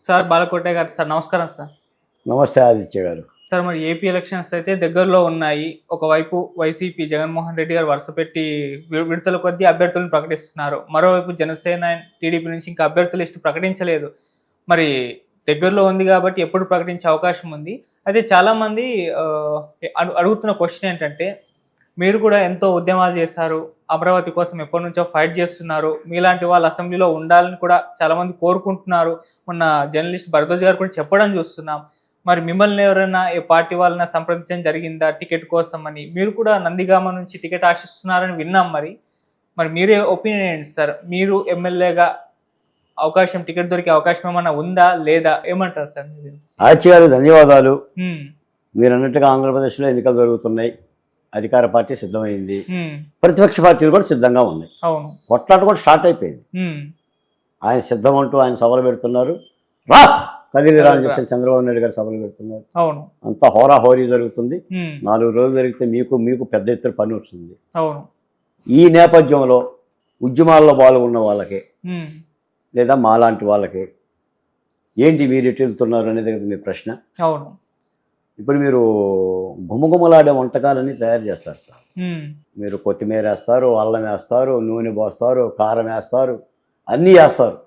Sir బాలకోటే గారు sir నమస్కారం sir. నమస్తే ఆదిత్య గారు. సార్ మరి ఏపీ ఎలక్షన్స్ అయితే దగ్గరలో ఉన్నాయి. ఒకవైపు వైసీపీ జగన్మోహన్ రెడ్డి గారు వరుసపెట్టి విడతల కొద్దీ అభ్యర్థులను ప్రకటిస్తున్నారు. మరోవైపు జనసేన, టీడీపీ నుంచి ఇంకా అభ్యర్థుల లిస్టు ప్రకటించలేదు. మరి దగ్గరలో ఉంది కాబట్టి ఎప్పుడు ప్రకటించే అవకాశం ఉంది. అయితే చాలామంది అడుగుతున్న క్వశ్చన్ ఏంటంటే, మీరు కూడా ఎంతో ఉద్యమాలు చేశారు. అమరావతి కోసం ఎప్పటినుంచో ఫైట్ చేస్తున్నారు. మీలాంటి వాళ్ళు అసెంబ్లీలో ఉండాలని కూడా చాలామంది కోరుకుంటున్నారు. మొన్న జర్నలిస్ట్ భరద్వాజ్ గారు కూడా చెప్పడం చూస్తున్నాం. మరి మిమ్మల్ని ఎవరైనా ఏ పార్టీ వాళ్ళని సంప్రదించడం జరిగిందా టికెట్ కోసం అని? మీరు కూడా నందిగామ నుంచి టికెట్ ఆశిస్తున్నారని విన్నాం మరి. మరి మీరే ఒపీనియన్ ఏంటి సార్? మీరు ఎమ్మెల్యేగా టికెట్ దొరికే అవకాశం ఏమన్నా ఉందా? లేదా? ఏమంటారు సార్ మీరు? ఆదిత్య గారు ధన్యవాదాలు. మీరు అన్నట్టుగా ఆంధ్రప్రదేశ్లో ఎన్నికలు జరుగుతున్నాయి. అధికార పార్టీ సిద్ధమైంది, ప్రతిపక్ష పార్టీలు కూడా సిద్ధంగా ఉన్నాయి. కొట్లాట కూడా స్టార్ట్ అయిపోయింది. ఆయన సిద్ధం అంటూ ఆయన సభలు పెడుతున్నారు. రా కదిలిరా అని చెప్పి చంద్రబాబు నాయుడు గారు సభలు పెడుతున్నారు. అంతా హోరాహోరీ జరుగుతుంది. 4 రోజులు జరిగితే మీకు పెద్ద ఎత్తున పని వస్తుంది. ఈ నేపథ్యంలో ఉద్యమాల్లో పాల్గొన్న వాళ్ళకి లేదా మాలాంటి వాళ్ళకి ఏంటి మీరు ఎటు వెళ్తున్నారు అనేది మీ ప్రశ్న. ఇప్పుడు మీరు గుమగుమలాడే వంటకాలన్నీ తయారు చేస్తారు సార్. మీరు కొత్తిమీర వేస్తారు, అల్లం వేస్తారు, నూనె పోస్తారు, కారం వేస్తారు, అన్నీ వేస్తారు,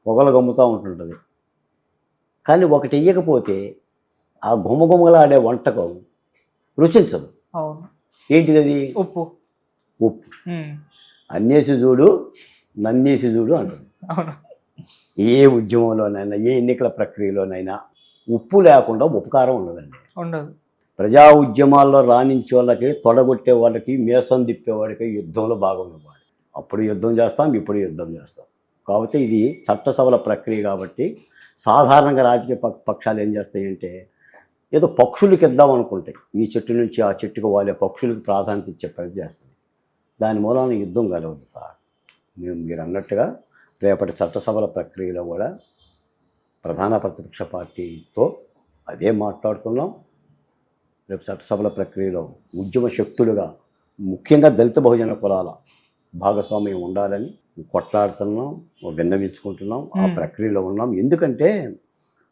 పొగలు గమ్ముతూ ఉంటుంటుంది. కానీ ఒకటి వెయ్యకపోతే ఆ గుమగుమలాడే వంటకం రుచించదు. ఏంటిది అది? ఉప్పు. అన్నేసి చూడు నన్నేసి చూడు అంటుంది. ఏ ఉద్యమంలోనైనా ఏ ఎన్నికల ప్రక్రియలోనైనా ఉప్పు లేకుండా ఉపకారం ఉండదండి. ప్రజా ఉద్యమాల్లో రాణించే వాళ్ళకి, తొడగొట్టే వాళ్ళకి, మేసం తిప్పేవాడికి యుద్ధంలో భాగం ఇవ్వాలి. అప్పుడు యుద్ధం చేస్తాం, ఇప్పుడు యుద్ధం చేస్తాం. కాబట్టి ఇది చట్టసభల ప్రక్రియ కాబట్టి సాధారణంగా రాజకీయ పక్షాలు ఏం చేస్తాయంటే ఏదో పక్షులకి ఇద్దాం అనుకుంటాయి. ఈ చెట్టు నుంచి ఆ చెట్టుకు వాళ్ళే పక్షులకి ప్రాధాన్యత ఇచ్చే ప్రయత్నం చేస్తుంది. దాని మూలాన యుద్ధం కలవదు సార్. మీరు అన్నట్టుగా రేపటి చట్టసభల ప్రక్రియలో కూడా ప్రధాన ప్రతిపక్ష పార్టీతో అదే మాట్లాడుతున్నాం. రేపు చట్టసభల ప్రక్రియలో ఉద్యమ శక్తులుగా ముఖ్యంగా దళిత బహుజన కులాల భాగస్వామ్యం ఉండాలని కొట్లాడుతున్నాం, విన్నవించుకుంటున్నాం, ఆ ప్రక్రియలో ఉన్నాం. ఎందుకంటే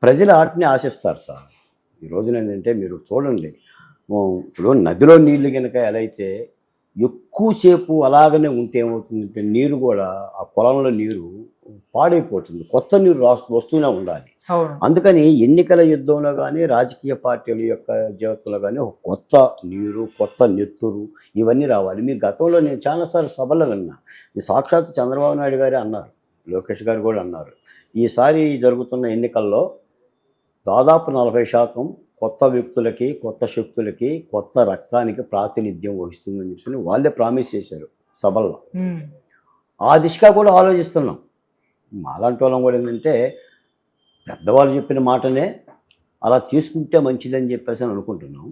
ప్రజలు వాటిని ఆశిస్తారు సార్. ఈ రోజున ఏంటంటే మీరు చూడండి, ఇప్పుడు నదిలో నీళ్ళు కనుక ఎలా అయితే ఎక్కువసేపు అలాగనే ఉంటే ఏమవుతుందంటే నీరు కూడా ఆ పొలంలో నీరు పాడైపోతుంది. కొత్త నీరు వస్తూనే ఉండాలి. అందుకని ఎన్నికల యుద్ధంలో కానీ రాజకీయ పార్టీల యొక్క జీవితంలో కానీ ఒక కొత్త నీరు, కొత్త నెత్తురు ఇవన్నీ రావాలి. మీ గతంలో నేను చాలాసార్లు సభలో విన్నా. ఈ సాక్షాత్ చంద్రబాబు నాయుడు గారే అన్నారు, లోకేష్ గారు కూడా అన్నారు, ఈసారి జరుగుతున్న ఎన్నికల్లో దాదాపు 40% కొత్త వ్యక్తులకి, కొత్త శక్తులకి, కొత్త రక్తానికి ప్రాతినిధ్యం వహిస్తుందని చెప్పి వాళ్ళే ప్రామిస్ చేశారు సభల్లో. ఆ దిశగా కూడా ఆలోచిస్తున్నాం. మాలాంటి వాళ్ళం కూడా ఏంటంటే పెద్దవాళ్ళు చెప్పిన మాటనే అలా తీసుకుంటే మంచిదని చెప్పేసి అని అనుకుంటున్నాం.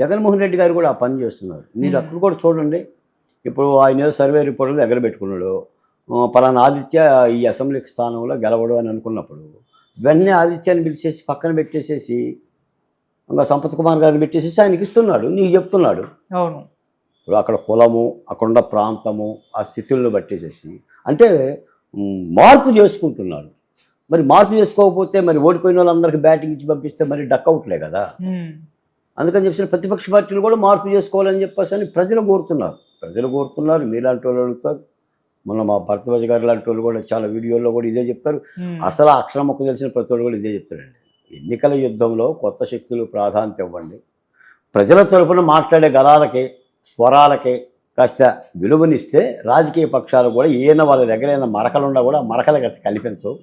జగన్మోహన్ రెడ్డి గారు కూడా ఆ పని చేస్తున్నారు. మీరు అక్కడ కూడా చూడండి, ఇప్పుడు ఆయన సర్వే రిపోర్టులు దగ్గర పెట్టుకున్నాడు. పలానా ఆదిత్య ఈ అసెంబ్లీ స్థానంలో గెలవడు అని అనుకున్నప్పుడు వెంటనే ఆదిత్యాన్ని పిలిచేసి పక్కన పెట్టేసేసి ఇంకా సంపత్ కుమార్ గారిని పెట్టేసేసి ఆయనకి ఇస్తున్నాడు, నీకు చెప్తున్నాడు. ఇప్పుడు అక్కడ కులము, అక్కడున్న ప్రాంతము, ఆ స్థితులను బట్టేసేసి అంటే మార్పు చేసుకుంటున్నారు. మరి మార్పు చేసుకోకపోతే మరి ఓడిపోయిన వాళ్ళందరికీ బ్యాటింగ్ ఇచ్చి పంపిస్తే మరి డక్అవుట్లే కదా. అందుకని చెప్పి ప్రతిపక్ష పార్టీలు కూడా మార్పు చేసుకోవాలని చెప్పేసి అని ప్రజలు కోరుతున్నారు. మీలాంటి వాళ్ళు అడుగుతారు. మొన్న మా భరద్వాజ్ గారు లాంటి వాళ్ళు కూడా చాలా వీడియోల్లో కూడా ఇదే చెప్తారు. అసలు అక్షరం మొక్క తెలిసిన ప్రతి వాళ్ళు కూడా ఇదే చెప్తారండి. ఎన్నికల యుద్ధంలో కొత్త శక్తులు ప్రాధాన్యత ఇవ్వండి. ప్రజల తరపున మాట్లాడే గలాలకి, స్వరాలకి కాస్త విలువనిస్తే రాజకీయ పక్షాలు కూడా వాళ్ళ దగ్గర ఏమైనా మరకలున్నా కూడా ఆ మరకలు కల్పించవు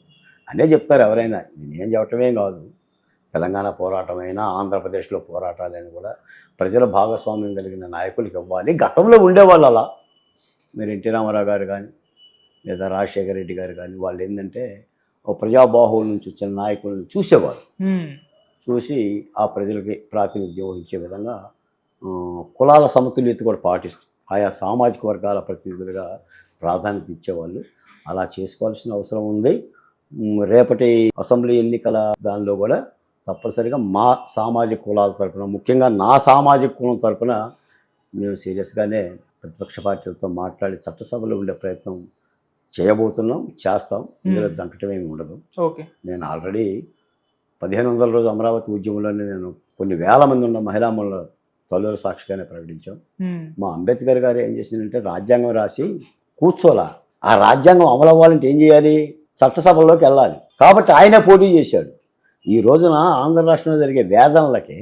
అనే చెప్తారు ఎవరైనా. ఇది నేను చెప్పటమే కాదు, తెలంగాణ పోరాటమైనా ఆంధ్రప్రదేశ్లో పోరాటాలైనా కూడా ప్రజల భాగస్వామ్యం కలిగిన నాయకులకి ఇవ్వాలి. గతంలో ఉండేవాళ్ళు అలా. మీరు ఎన్టీ రామారావు గారు కానీ లేదా రాజశేఖర రెడ్డి గారు కానీ వాళ్ళు ఏంటంటే ఒక ప్రజాబాహువుల నుంచి వచ్చిన నాయకులను చూసేవారు. చూసి ఆ ప్రజలకి ప్రాతినిధ్యం వహించే విధంగా కులాల సమతుల్యత కూడా పాటిస్తూ ఆయా సామాజిక వర్గాల ప్రతినిధులుగా ప్రాధాన్యత ఇచ్చేవాళ్ళు. అలా చేసుకోవాల్సిన అవసరం ఉంది. రేపటి అసెంబ్లీ ఎన్నికల దానిలో కూడా తప్పనిసరిగా మా సామాజిక కులాల తరపున, ముఖ్యంగా నా సామాజిక కులం తరపున మేము సీరియస్గానే ప్రతిపక్ష పార్టీలతో మాట్లాడి చట్టసభలో ఉండే ప్రయత్నం చేయబోతున్నాం, చేస్తాం. ఇందులో జంకటం ఏమి ఉండదు. ఓకే. నేను ఆల్రెడీ 1500 రోజు అమరావతి ఉద్యమంలోనే నేను కొన్ని వేల మంది ఉన్న మహిళామణుల తల్లుల సాక్షిగానే ప్రకటించాం. మా అంబేద్కర్ గారు ఏం చేసిందంటే రాజ్యాంగం రాసి కూర్చోలా. ఆ రాజ్యాంగం అమలు అవ్వాలంటే ఏం చేయాలి? చట్టసభల్లోకి వెళ్ళాలి. కాబట్టి ఆయనే పోటీ చేశాడు. ఈ రోజున ఆంధ్ర రాష్ట్రంలో జరిగే వేదనలకి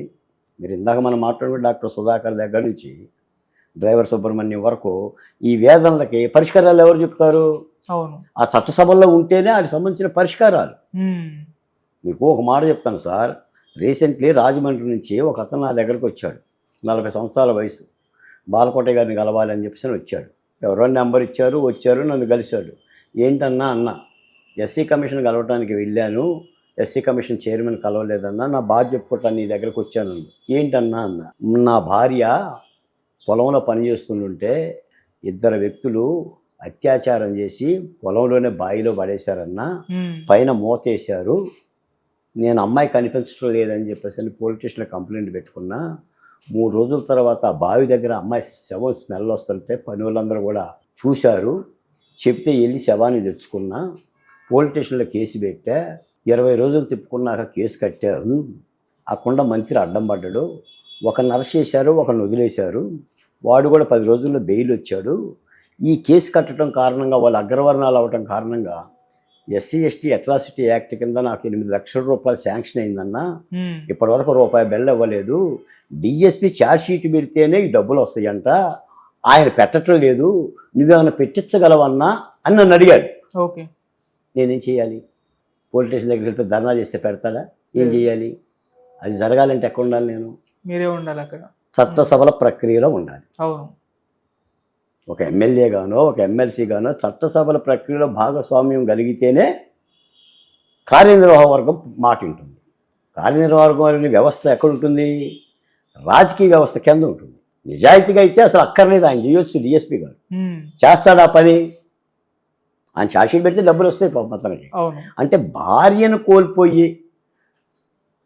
మీరు ఇందాక మనం మాట్లాడుకున్న డాక్టర్ సుధాకర్ దగ్గర నుంచి డ్రైవర్ సుబ్రహ్మణ్యం వరకు ఈ వేదనలకి పరిష్కారాలు ఎవరు చెప్తారు? అవును. ఆ చట్టసభల్లో ఉంటేనే వాటికి సంబంధించిన పరిష్కారాలు. మీకు ఒక మాట చెప్తాను సార్. రీసెంట్లీ రాజమండ్రి నుంచి ఒక అతను నా దగ్గరకు వచ్చాడు. 40 సంవత్సరాల వయసు. బాలకోట గారిని కలవాలని చెప్పేసి వచ్చాడు. ఎవరో నెంబర్ ఇచ్చారు, వచ్చారు, నన్ను కలిశాడు. ఏంటన్నా అన్న, ఎస్సీ కమిషన్ కలవటానికి వెళ్ళాను, ఎస్సీ కమిషన్ చైర్మన్ కలవలేదన్నా, నా బాధ చెప్పుకోవటానికి నీ దగ్గరకు వచ్చాను. ఏంటన్నా అన్న, నా భార్య పొలంలో పనిచేస్తుంటే 2 వ్యక్తులు అత్యాచారం చేసి పొలంలోనే బావిలో పడేశారన్నా, పైన మూతేశారు. నేను అమ్మాయి కనిపించడం లేదని చెప్పేసి పోలీస్ స్టేషన్లో కంప్లైంట్ పెట్టుకున్నా. 3 రోజుల తర్వాత బావి దగ్గర అమ్మాయి శవం స్మెల్ వస్తుంటే పని వాళ్ళందరూ కూడా చూశారు. చెప్తే వెళ్ళి శవాన్ని తెచ్చుకున్నా. పోలీస్ స్టేషన్లో కేసు పెట్టా. 20 రోజులు తిప్పుకున్నాక కేసు కట్టారు. ఆ కుండ మంత్రి అడ్డం పడ్డాడు. ఒకరిని అరెస్ట్ చేశారు, ఒకరిని వదిలేశారు. వాడు కూడా 10 రోజుల్లో బెయిల్ వచ్చాడు. ఈ కేసు కట్టడం కారణంగా వాళ్ళు అగ్రవర్ణాలు అవ్వటం కారణంగా ఎస్సీ ఎస్టీ అట్రాసిటీ యాక్ట్ కింద నాకు 8 లక్షల రూపాయలు శాంక్షన్ అయిందన్నా. ఇప్పటివరకు రూపాయి బెల్ల ఇవ్వలేదు. డిఎస్పీ ఛార్జ్ షీట్ పెడితేనే ఈ డబ్బులు వస్తాయంట. ఆయన పెట్టడం లేదు. నువ్వేమైనా పెట్టించగలవన్నా అని నన్ను అడిగాడు. ఓకే. నేనేం చేయాలి? పోలీస్ స్టేషన్ దగ్గరికి వెళ్ళి ధర్నా చేస్తే పెడతాడా? ఏం చేయాలి? అది జరగాలంటే ఎక్కడ ఉండాలి? నేను మీరే ఉండాలి అక్కడ. చట్టసభల ప్రక్రియలో ఉండాలి. అవును. ఒక ఎమ్మెల్యే గానో ఒక ఎమ్మెల్సీ గానో చట్టసభల ప్రక్రియలో భాగస్వామ్యం కలిగితేనే కార్యనిర్వాహక వర్గం మాట ఉంటుంది. కార్యనిర్వాహక వ్యవస్థ ఎక్కడ ఉంటుంది? రాజకీయ వ్యవస్థ కింద ఉంటుంది. నిజాయితీగా అయితే అసలు అక్కర్లేదు, ఆయన చేయొచ్చు. డిఎస్పీ గారు చేస్తాడు ఆ పని. ఆయన ఛార్జ్షీట్ పెడితే డబ్బులు వస్తాయి అతనికి. అంటే భార్యను కోల్పోయి,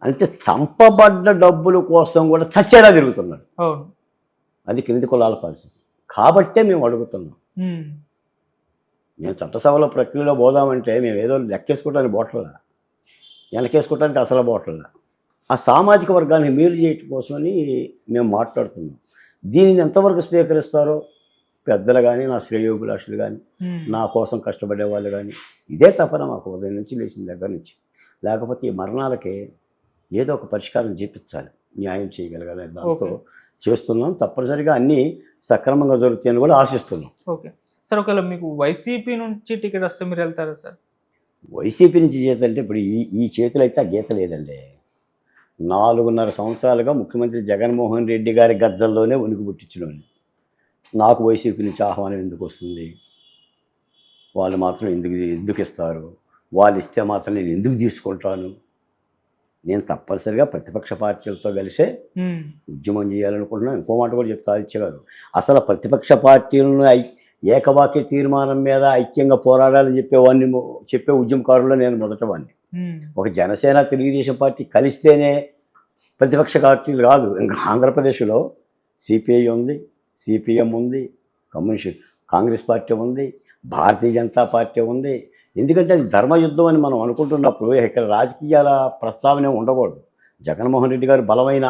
అంటే చంపబడ్డ డబ్బుల కోసం కూడా చచ్చేలా తిరుగుతున్నాడు. అది క్రింది కులాల పరిస్థితి. కాబట్టే మేము అడుగుతున్నాం. మేము చట్టసభల ప్రక్రియలో పోదామంటే మేము ఏదో లెక్కేసుకోవడానికి బోట్లలా, వెనకేసుకోవడానికి అసలు బోట్లలా. ఆ సామాజిక వర్గాన్ని మేలు చేయటం కోసమని మేము మాట్లాడుతున్నాం. దీనిని ఎంతవరకు స్వీకరిస్తారో పెద్దలు కానీ, నా శ్రేయోభిలాషులు కానీ, నా కోసం కష్టపడే వాళ్ళు కానీ, ఇదే తపన మాకు ఉదయం నుంచి లేచిన దగ్గర నుంచి. లేకపోతే ఈ మరణాలకి ఏదో ఒక పరిష్కారం చూపించాలి, న్యాయం చేయగలగాలి. దాంతో చేస్తున్నాం. తప్పనిసరిగా అన్నీ సక్రమంగా జరుగుతాయని కూడా ఆశిస్తున్నాం. Okay sir. ఒకవేళ మీకు వైసీపీ నుంచి టికెట్ వస్తే మీరు వెళ్తారా సార్? వైసీపీ నుంచి చేత అంటే ఇప్పుడు ఈ చేతులు అయితే ఆ గీత లేదండి. 4.5 సంవత్సరాలుగా ముఖ్యమంత్రి జగన్మోహన్ రెడ్డి గారి గజ్జల్లోనే ఉనికి పుట్టించడం. నాకు వైసీపీ నుంచి ఆహ్వానం ఎందుకు వస్తుంది? వాళ్ళు మాత్రం ఎందుకు ఇస్తారు? వాళ్ళు ఇస్తే మాత్రం నేను ఎందుకు తీసుకుంటాను? నేను తప్పనిసరిగా ప్రతిపక్ష పార్టీలతో కలిసే ఉద్యమం చేయాలనుకుంటున్నాను. ఇంకో మాట కూడా చెప్తా ఆదిత్య గారు, అసలు ప్రతిపక్ష పార్టీలను ఏకవాక్య తీర్మానం మీద ఐక్యంగా పోరాడాలని చెప్పే ఉద్యమకారుల్లో నేను మొదటవాడిని. ఒక జనసేన తెలుగుదేశం పార్టీ కలిస్తేనే ప్రతిపక్ష పార్టీలు కాదు. ఇంకా ఆంధ్రప్రదేశ్లో సిపిఐ ఉంది, సిపిఎం ఉంది, కాంగ్రెస్ పార్టీ ఉంది, భారతీయ జనతా పార్టీ ఉంది. ఎందుకంటే అది ధర్మయుద్ధం అని మనం అనుకుంటున్నప్పుడు ఇక్కడ రాజకీయాల ప్రస్తావన ఉండకూడదు. జగన్మోహన్ రెడ్డి గారు బలమైన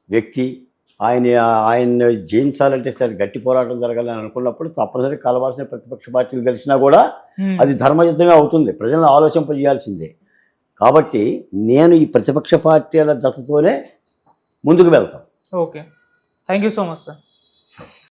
వ్యక్తి. ఆయన జయించాలంటే సరే గట్టి పోరాటం జరగాలని అనుకున్నప్పుడు తప్పనిసరి కలవాల్సిన ప్రతిపక్ష పార్టీలు కలిసినా కూడా అది ధర్మయుద్ధమే అవుతుంది. ప్రజలను ఆలోచింపజేయాల్సిందే. కాబట్టి నేను ఈ ప్రతిపక్ష పార్టీల జతతోనే ముందుకు వెళ్తాను. Okay. Thank you so much sir.